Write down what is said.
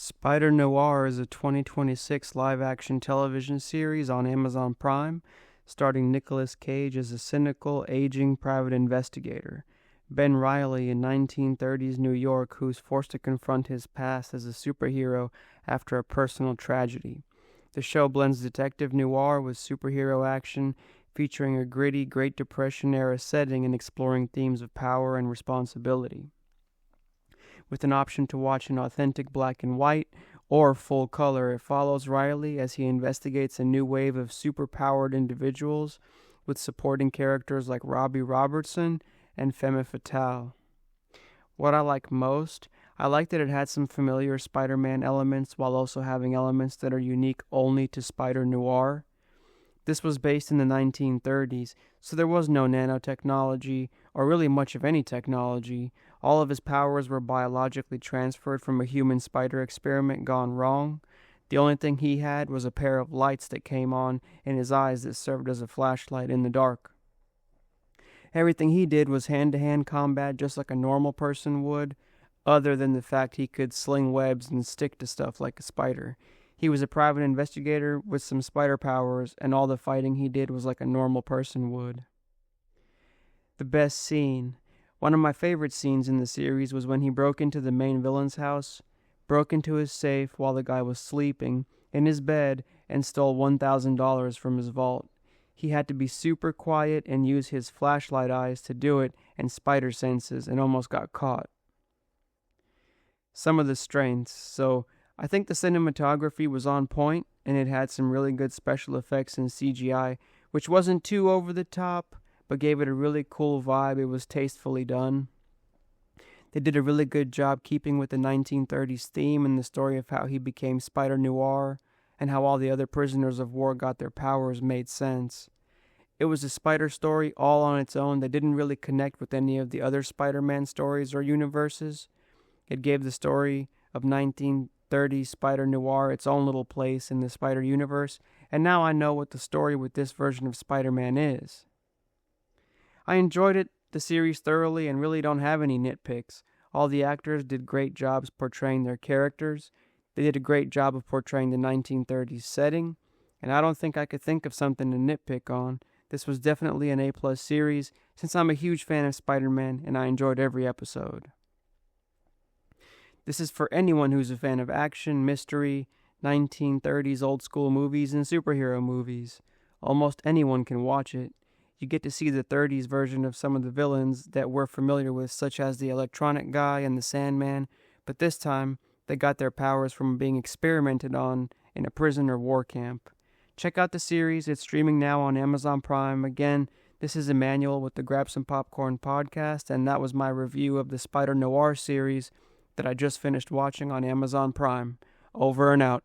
Spider-Noir is a 2026 live-action television series on Amazon Prime, starring Nicolas Cage as a cynical, aging private investigator, Ben Reilly in 1930s New York, who's forced to confront his past as a superhero after a personal tragedy. The show blends detective noir with superhero action, featuring a gritty Great Depression-era setting and exploring themes of power and responsibility. With an option to watch in authentic black and white or full color, it follows Riley as he investigates a new wave of superpowered individuals with supporting characters like Robbie Robertson and Femme Fatale. What I like most, I like that it had some familiar Spider-Man elements while also having elements that are unique only to Spider-Noir. This was based in the 1930s, so there was no nanotechnology, or really much of any technology. All of his powers were biologically transferred from a human spider experiment gone wrong. The only thing he had was a pair of lights that came on in his eyes that served as a flashlight in the dark. Everything he did was hand-to-hand combat just like a normal person would, other than the fact he could sling webs and stick to stuff like a spider. He was a private investigator with some spider powers, and all the fighting he did was like a normal person would. The best scene. One of my favorite scenes in the series was when he broke into the main villain's house, broke into his safe while the guy was sleeping in his bed, and stole $1,000 from his vault. He had to be super quiet and use his flashlight eyes to do it and spider senses, and almost got caught. Some of the strengths. So, I think the cinematography was on point, and it had some really good special effects and CGI, which wasn't too over the top, but gave it a really cool vibe. It was tastefully done. They did a really good job keeping with the 1930s theme and the story of how he became Spider-Noir, and how all the other prisoners of war got their powers made sense. It was a spider story all on its own that didn't really connect with any of the other Spider-Man stories or universes. It gave the story of 1930s Spider-Noir its own little place in the Spider universe, and now I know what the story with this version of Spider-Man is. I enjoyed the series thoroughly, and really don't have any nitpicks. All the actors did great jobs portraying their characters. They did a great job of portraying the 1930s setting, and I don't think I could think of something to nitpick on. This was definitely an A+ series, since I'm a huge fan of Spider-Man, and I enjoyed every episode. This is for anyone who's a fan of action, mystery, 1930s old school movies, and superhero movies. Almost anyone can watch it. You get to see the 30s version of some of the villains that we're familiar with, such as the Electronic Guy and the Sandman, but this time they got their powers from being experimented on in a prison or war camp. Check out the series. It's streaming now on Amazon Prime. Again, this is Emmanuel with the Grab Some Popcorn podcast, and that was my review of the Spider-Noir series that I just finished watching on Amazon Prime. Over and out.